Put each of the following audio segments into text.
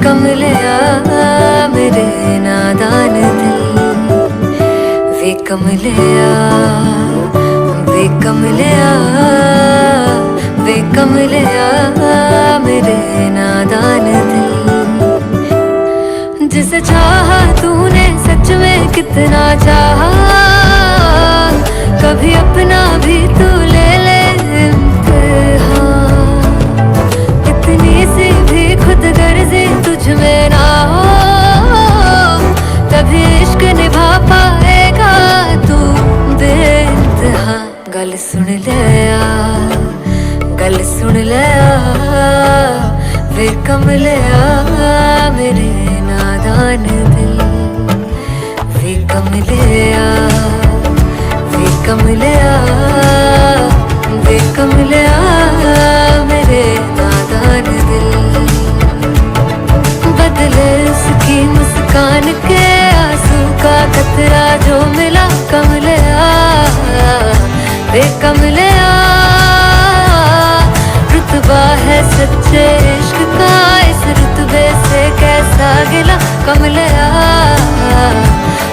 कमलिया मेरे नादान दिल, वे कमलिया, वे कमलिया, वे कमलिया मेरे नादान दिल। जिसे चाहा तूने सच में कितना चाहा, कभी अपना भी तू ले ले इम्तिहान। इतनी सी भी खुद गर्जी तुझ में ना हो, तभी इश्क निभा पाएगा तू बेइंतहा। गल सुन ले आ, गल सुन ले आ, वे कमलिया मेरे नादान दिल, वे कमलिया, वे कमलिया, वे कमलिया मेरे नादान दिल। बदले उसकी मुस्कान के आंसू का कतरा जो मिला कमलिया, वे कमलिया। रुतबा है सच्चे इश्क का, इस रुतबे से कैसा गिला कमलिया,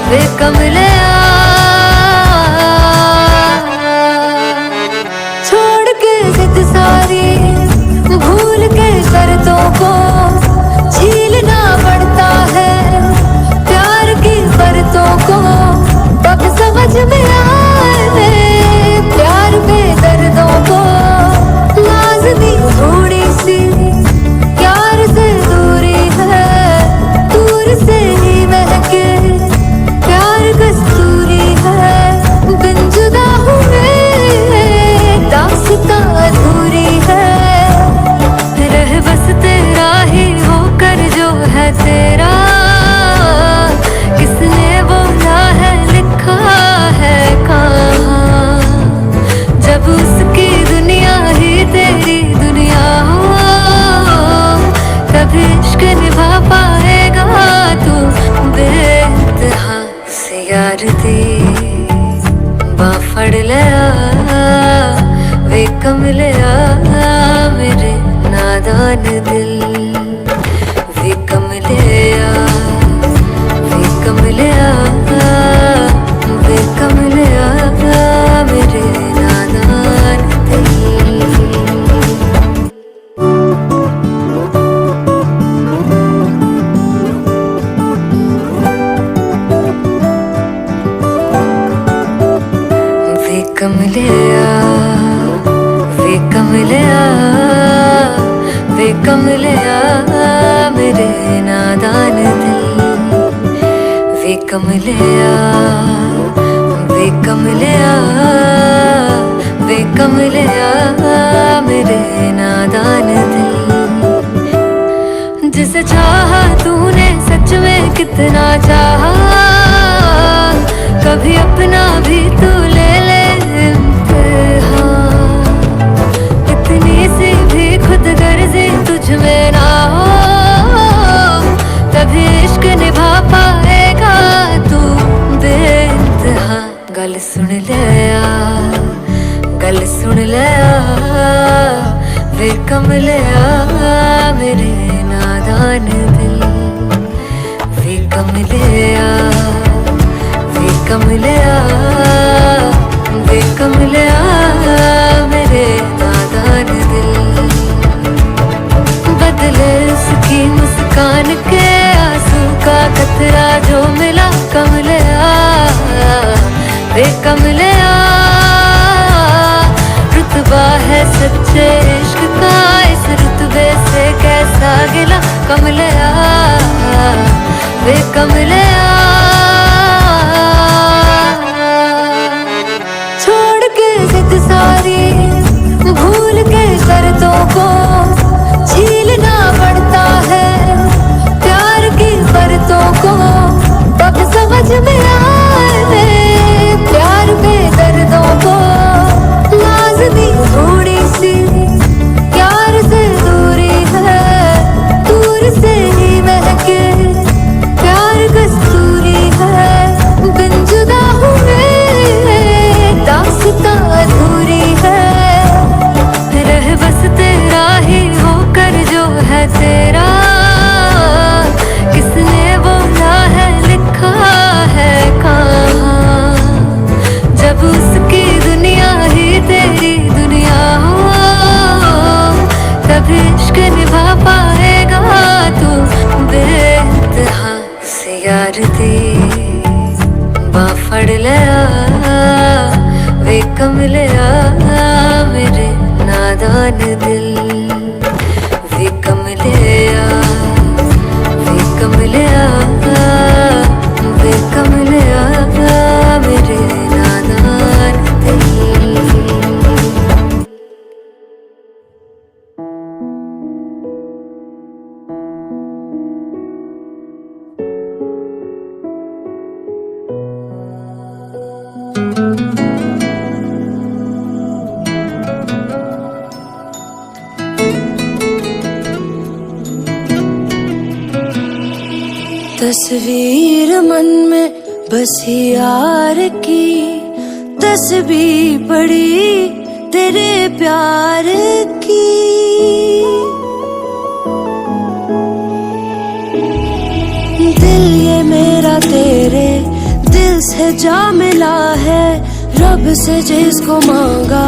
वे कमलिया। छोड़ के जिद सारी, भूल के शर्तों को, झीलना पड़ता है प्यार की शर्तों को। तब समझ में आए प्यार में दर्दों को, लाज़मी थोड़ी सी प्यार से दूरी है, दूर से ही महके प्यार कस्तूरी है। बिन जुदा हुए दास्तां अधूरी है, रह बस तेरा ही होकर जो है तेरा। किसने बोला है लिखा है कहाँ, जब उसकी दुनिया ही तेरी दुनिया हो, तभी इश्क निभा पाएगा तू बेइंतहा। से यार दी बां फड़ लिया, वे कमलिया मेरे नादान दिल, वे कमलिया, वे कमलिया, वे कमलिया मेरे नादान दिल। वे कमलिया, वे कमलिया, वे कमलिया मेरे नादान दिल, वे कमलिया, वे कमलिया, वे कमलिया मेरे नादान दिल। जिसे चाहा तूने सच में कितना चाहा, कभी अपना भी तू ले ले इम्तिहान। इतनी सी भी खुद गर्जी तुझ में ना हो, तभी इश्क निभा पाएगा तू बेइंतहा। गल सुन ले आ, गल सुन ले आ, वे कमलिया मेरे नादान दिल, वे कमलिया, वे कमलिया, वे कमलिया मेरे नादान दिल। बदले उसकी मुस्कान के आंसू का कतरा जो मिला कमलिया, वे कमलिया। रुतबा है सच्चे इश्क का, इस रुतबे से कैसा गिला कमलिया, वे कमलिया। छोड़ के जिद सारी, भूल के शर्तों को, झीलना पड़ता है प्यार की शर्तों को। तब समझ में आए प्यार में दर्दों को, लाज़मी थोड़ी सी प्यार से दूरी है, दूर से ही महके प्यार कस्तूरी कमलिया मेरे नादान दिल, वे कमलिया, वे कमलिया, वे कमलिया मेरे नादान दिल। तस्वीर मन में बसी यार की, तस्बीह पड़ी तेरे प्यार की। दिल ये मेरा तेरे दिल से जा मिला है, रब से जिसको मांगा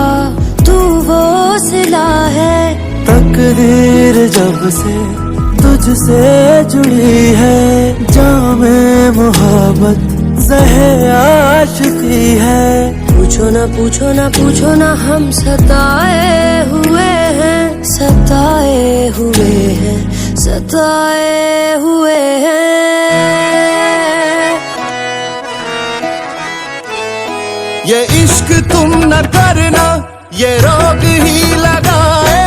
तू वो सिला है। तकदीर जब से तुझसे जुड़ी है, जामे मोहब्बत ज़हे आशिकी है। पूछो ना पूछो ना पूछो ना, हम सताए हुए हैं, सताए हुए हैं, सताए हुए हैं। ये इश्क तुम न करना, ये रोग ही लगाए,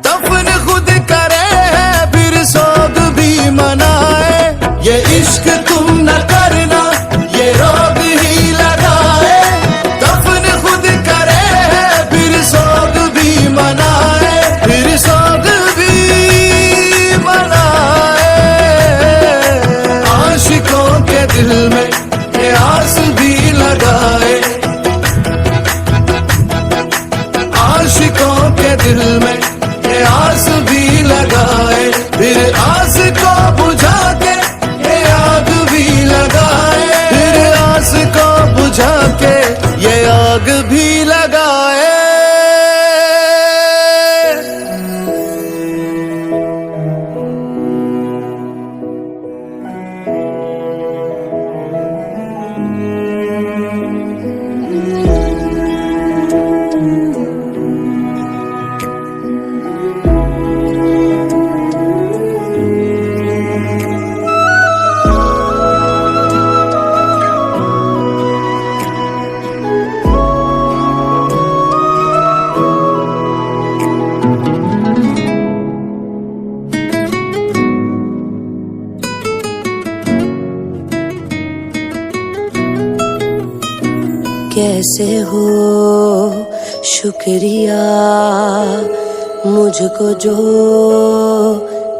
दफन खुद करे फिर सोग भी मनाए। ये इश्क तुम न करना, ये रोग ही लगाए, दफन खुद करे फिर सोग भी मनाए, फिर सोग भी मनाए। आशिकों के दिल में ये आस भी लगाए, आशिकों के दिल में ये आस भी लगाए, फिर आस को बुझा के ये आग भी लगाए, फिर आस को बुझा के ये आग भी लगाए। कैसे हो शुक्रिया मुझको जो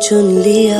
चुन लिया।